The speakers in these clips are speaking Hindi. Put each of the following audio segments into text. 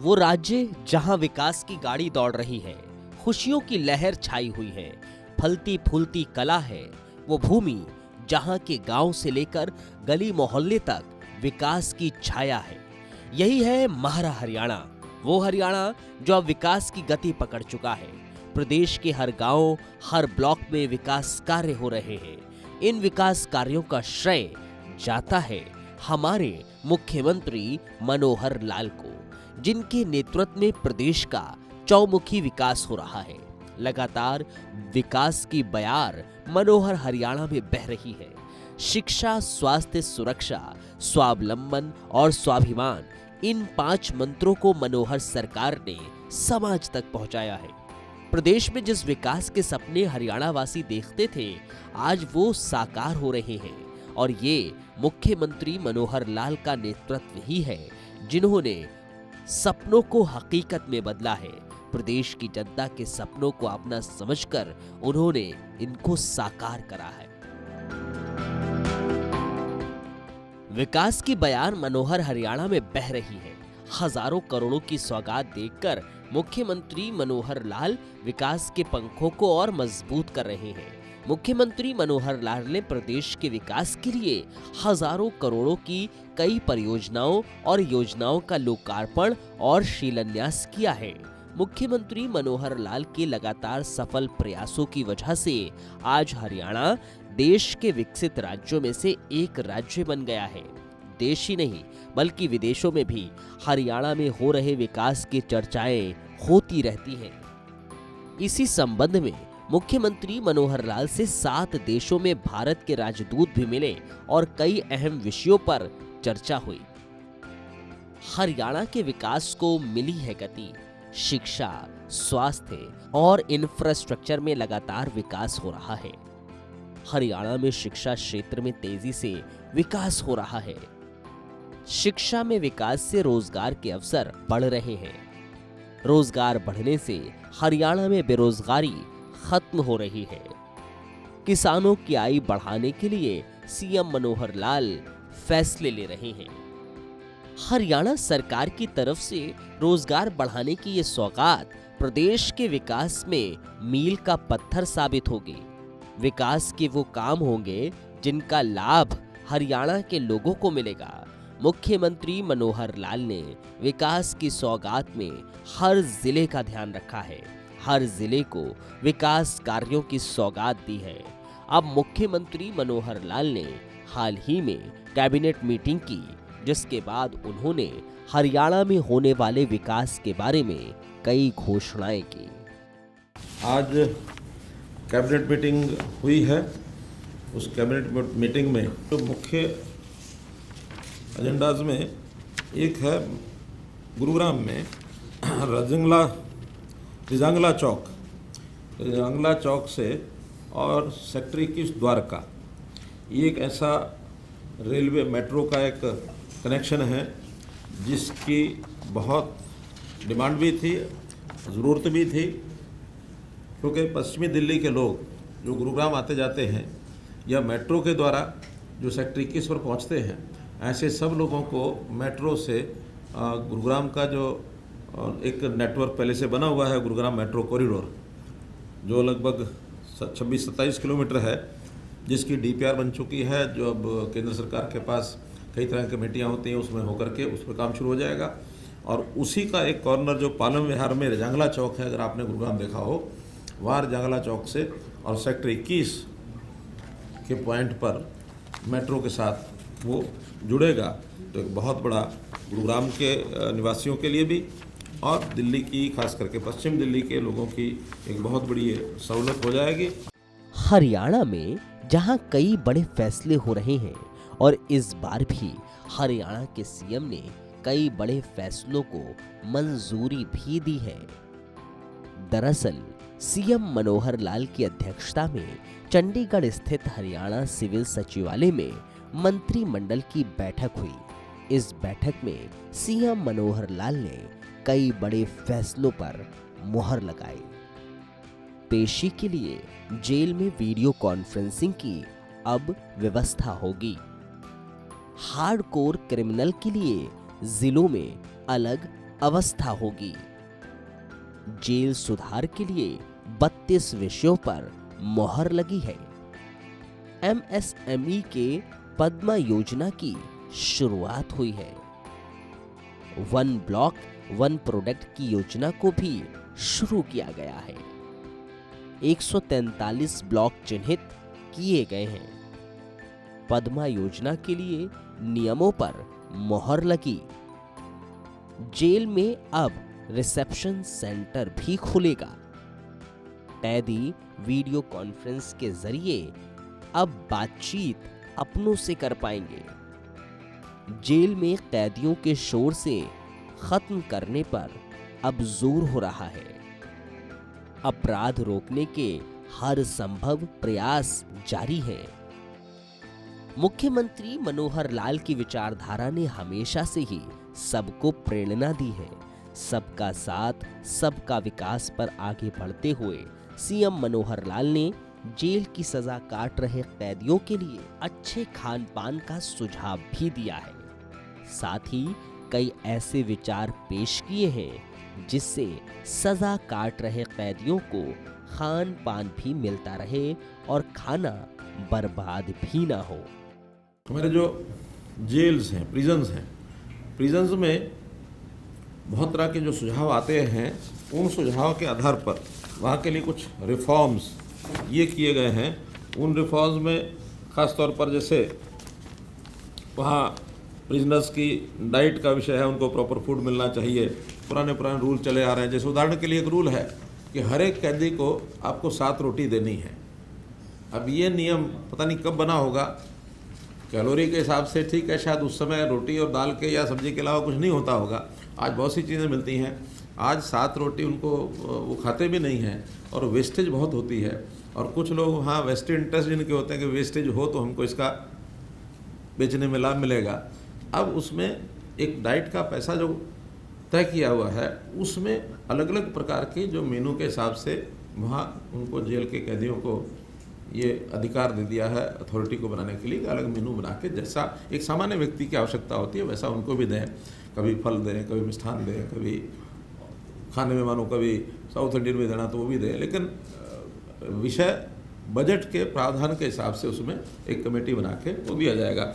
वो राज्य जहां विकास की गाड़ी दौड़ रही है, खुशियों की लहर छाई हुई है, फलती फूलती कला है। वो भूमि जहां के गांव से लेकर गली मोहल्ले तक विकास की छाया है। यही है महारा हरियाणा, वो हरियाणा जो अब विकास की गति पकड़ चुका है। प्रदेश के हर गांव, हर ब्लॉक में विकास कार्य हो रहे हैं। इन विकास कार्यों का श्रेय जाता है हमारे मुख्यमंत्री मनोहर लाल को, जिनके नेतृत्व में प्रदेश का चौमुखी विकास हो रहा है। लगातार विकास की बयार मनोहर हरियाणा में बह रही है। शिक्षा, स्वास्थ्य, सुरक्षा, स्वावलंबन और स्वाभिमान, इन 5 मंत्रों को मनोहर सरकार ने समाज तक पहुंचाया है। प्रदेश में जिस विकास के सपने हरियाणा वासी देखते थे, आज वो साकार हो रहे हैं। और ये मुख्यमंत्री मनोहर लाल का नेतृत्व ही है, जिन्होंने सपनों को हकीकत में बदला है। प्रदेश की जनता के सपनों को अपना समझकर उन्होंने इनको साकार करा है। विकास की बयान मनोहर हरियाणा में बह रही है। हजारों करोड़ों की सौगात देखकर मुख्यमंत्री मनोहर लाल विकास के पंखों को और मजबूत कर रहे हैं। मुख्यमंत्री मनोहर लाल ने प्रदेश के विकास के लिए हजारों करोड़ों की कई परियोजनाओं और योजनाओं का लोकार्पण और शिलान्यास किया है। मुख्यमंत्री मनोहर लाल के लगातार सफल प्रयासों की वजह से आज हरियाणा देश के विकसित राज्यों में से एक राज्य बन गया है। देश ही नहीं बल्कि विदेशों में भी हरियाणा में हो रहे विकास की चर्चाएं होती रहती हैं। इसी संबंध में मुख्यमंत्री मनोहर लाल से 7 देशों में भारत के राजदूत भी मिले और कई अहम विषयों पर चर्चा हुई। हरियाणा के विकास को मिली है गति। शिक्षा, स्वास्थ्य और इंफ्रास्ट्रक्चर में लगातार विकास हो रहा है। हरियाणा में शिक्षा क्षेत्र में तेजी से विकास हो रहा है। शिक्षा में विकास से रोजगार के अवसर बढ़ रहे हैं। रोजगार बढ़ने से हरियाणा में बेरोजगारी खत्म हो रही है। किसानों की आय बढ़ाने के लिए सीएम मनोहर लाल फैसले ले रहे हैं। हरियाणा सरकार की तरफ से रोजगार बढ़ाने की ये सौगात प्रदेश के विकास में मील का पत्थर साबित होगी। विकास के वो काम होंगे जिनका लाभ हरियाणा के लोगों को मिलेगा। मुख्यमंत्री मनोहर लाल ने विकास की सौगात में हर जिले का ध्यान रखा है। हर जिले को विकास कार्यों की सौगात दी है। अब मुख्यमंत्री मनोहर लाल ने हाल ही में कैबिनेट मीटिंग की, जिसके बाद उन्होंने हरियाणा में होने वाले विकास के बारे में कई घोषणाएं की। आज कैबिनेट मीटिंग हुई है। उस कैबिनेट मीटिंग में जो मुख्य एजेंडाज में एक है गुरुग्राम में रिजांगला चौक से और सेक्टर 21 द्वारका, ये एक ऐसा रेलवे मेट्रो का एक कनेक्शन है जिसकी बहुत डिमांड भी थी, ज़रूरत भी थी, क्योंकि पश्चिमी दिल्ली के लोग जो गुरुग्राम आते जाते हैं या मेट्रो के द्वारा जो सेक्टर 21 पर पहुंचते हैं, ऐसे सब लोगों को मेट्रो से गुरुग्राम का जो एक नेटवर्क पहले से बना हुआ है, गुरुग्राम मेट्रो कॉरिडोर, जो लगभग 26-27 किलोमीटर है, जिसकी डीपीआर बन चुकी है, जो अब केंद्र सरकार के पास कई तरह की कमेटियाँ होती हैं, उसमें होकर के उस पर काम शुरू हो जाएगा। और उसी का एक कॉर्नर जो पालम विहार में रजांगला चौक है, अगर आपने गुरुग्राम देखा हो, वहाँ रजांगला चौक से और सेक्टर 21 के पॉइंट पर मेट्रो के साथ वो जुड़ेगा। तो एक बहुत बड़ा गुरुग्राम के निवासियों के लिए भी और दिल्ली की, खास करके पश्चिम दिल्ली के लोगों की एक बहुत बड़ी सहूलत हो जाएगी। हरियाणा में जहां कई बड़े फैसले हो रहे हैं और इस बार भी हरियाणा के सीएम ने कई बड़े फैसलों को मंजूरी भी दी है। दरअसल सीएम मनोहर लाल की अध्यक्षता में चंडीगढ़ स्थित हरियाणा सिविल सचिवालय में मंत्रिमंडल की बैठक हुई। इस बैठक में सीएम मनोहर लाल ने कई बड़े फैसलों पर मुहर लगाई। पेशी के लिए जेल में वीडियो कॉन्फ्रेंसिंग की अब व्यवस्था होगी। हार्डकोर क्रिमिनल के लिए जिलों में अलग अवस्था होगी। जेल सुधार के लिए 32 विषयों पर मोहर लगी है। MSME के पद्मा योजना की शुरुआत हुई है। वन ब्लॉक वन प्रोडक्ट की योजना को भी शुरू किया गया है। 143 ब्लॉक चिन्हित किए गए हैं। पद्मा योजना के लिए नियमों पर मोहर लगी। जेल में अब रिसेप्शन सेंटर भी खुलेगा। कैदी वीडियो कॉन्फ्रेंस के जरिए अब बातचीत अपनों से कर पाएंगे। जेल में कैदियों के शोर से खत्म करने पर अब जोर हो रहा है। अपराध रोकने के हर संभव प्रयास जारी है। मुख्यमंत्री मनोहर लाल की विचारधारा ने हमेशा से ही सबको प्रेरणा दी है। सबका साथ सबका विकास पर आगे बढ़ते हुए सीएम मनोहर लाल ने जेल की सजा काट रहे कैदियों के लिए अच्छे खान पान का सुझाव भी दिया है। साथ ही कई ऐसे विचार पेश किए हैं जिससे सजा काट रहे कैदियों को खान पान भी मिलता रहे और खाना बर्बाद भी ना हो। हमारे जो जेल्स हैं, प्रिजन्स में बहुत तरह के जो सुझाव आते हैं, उन सुझाव के आधार पर वहाँ के लिए कुछ रिफॉर्म्स ये किए गए हैं। उन रिफॉर्म्स में ख़ास तौर पर जैसे वहाँ प्रिजनर्स की डाइट का विषय है, उनको प्रॉपर फूड मिलना चाहिए। पुराने रूल चले आ रहे हैं। जैसे उदाहरण के लिए एक रूल है कि हर एक कैदी को आपको 7 रोटी देनी है। अब ये नियम पता नहीं कब बना होगा। कैलोरी के हिसाब से ठीक है, शायद उस समय रोटी और दाल के या सब्जी के अलावा कुछ नहीं होता होगा। आज बहुत सी चीज़ें मिलती हैं। आज 7 रोटी उनको वो खाते भी नहीं हैं और वेस्टेज बहुत होती है। और कुछ लोग वहाँ वेस्टेज इंटरेस्ट जिनके होते हैं कि वेस्टेज हो तो हमको इसका बेचने में लाभ मिलेगा। अब उसमें एक डाइट का पैसा जो तय किया हुआ है, उसमें अलग अलग प्रकार के जो मेनू के हिसाब से वहाँ उनको जेल के कैदियों को ये अधिकार दे दिया है अथॉरिटी को बनाने के लिए, अलग मेनू बना के जैसा एक सामान्य व्यक्ति की आवश्यकता होती है वैसा उनको भी दें। कभी फल दें, कभी मिष्ठान दें, कभी खाने में मानो कभी साउथ इंडियन में देना तो वो भी दें। लेकिन विषय बजट के प्रावधान के हिसाब से उसमें एक कमेटी बना के वो दिया जाएगा।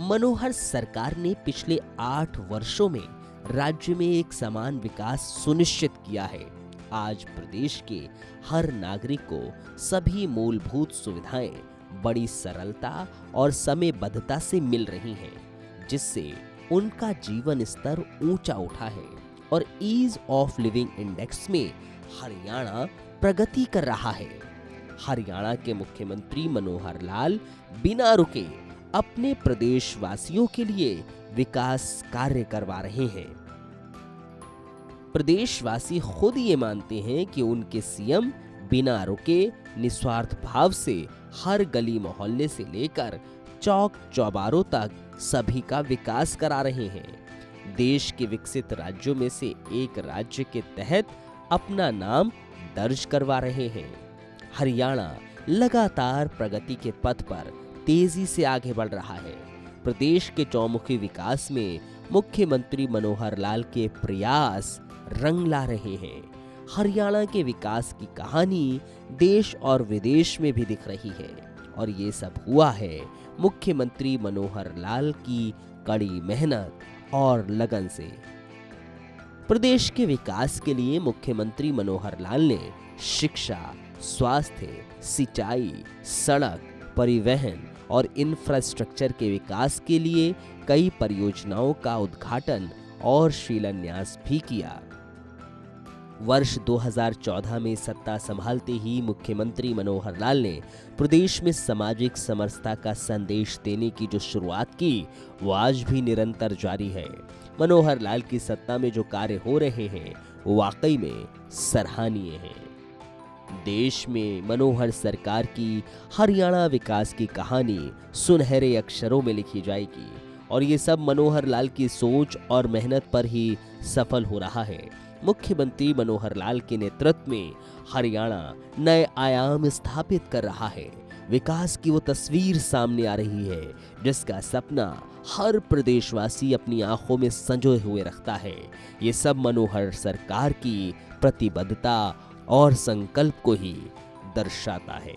मनोहर सरकार ने पिछले 8 वर्षों में राज्य में एक समान विकास सुनिश्चित किया है। आज प्रदेश के हर नागरिक को सभी मूलभूत सुविधाएं बड़ी सरलता और समयबद्धता से मिल रही हैं, जिससे उनका जीवन स्तर ऊंचा उठा है और ईज ऑफ लिविंग इंडेक्स में हरियाणा प्रगति कर रहा है। हरियाणा के मुख्यमंत्री मनोहर लाल बिना रुके अपने प्रदेशवासियों के लिए विकास कार्य करवा रहे हैं। प्रदेशवासी खुद ये मानते हैं कि उनके सीएम बिना रुके निस्वार्थ भाव से हर गली मोहल्ले से लेकर चौक चौबारों तक सभी का विकास करा रहे हैं। देश के विकसित राज्यों में से एक राज्य के तहत अपना नाम दर्ज करवा रहे हैं। हरियाणा लगातार प्रगति के पथ पर तेजी से आगे बढ़ रहा है। प्रदेश के चौमुखी विकास में मुख्यमंत्री मनोहर लाल के प्रयास रंग ला रहे हैं। हरियाणा के विकास की कहानी देश और विदेश में भी दिख रही है और ये सब हुआ है मुख्यमंत्री मनोहर लाल की कड़ी मेहनत और लगन से। प्रदेश के विकास के लिए मुख्यमंत्री मनोहर लाल ने शिक्षा, स्वास्थ्य, सिंचाई, सड़क, परिवहन और इंफ्रास्ट्रक्चर के विकास के लिए कई परियोजनाओं का उद्घाटन और शिलान्यास भी किया। वर्ष 2014 में सत्ता संभालते ही मुख्यमंत्री मनोहर लाल ने प्रदेश में सामाजिक समरसता का संदेश देने की जो शुरुआत की वो आज भी निरंतर जारी है। मनोहर लाल की सत्ता में जो कार्य हो रहे हैं वो वाकई में सराहनीय हैं। देश में मनोहर सरकार की हरियाणा विकास की कहानी सुनहरे अक्षरों में लिखी जाएगी और ये सब मनोहर लाल की सोच और मेहनत पर ही सफल हो रहा है। मुख्यमंत्री मनोहर लाल के नेतृत्व में हरियाणा नए आयाम स्थापित कर रहा है। विकास की वो तस्वीर सामने आ रही है जिसका सपना हर प्रदेशवासी अपनी आंखों में संजोए हुए रखता है। ये सब मनोहर सरकार की प्रतिबद्धता और संकल्प को ही दर्शाता है।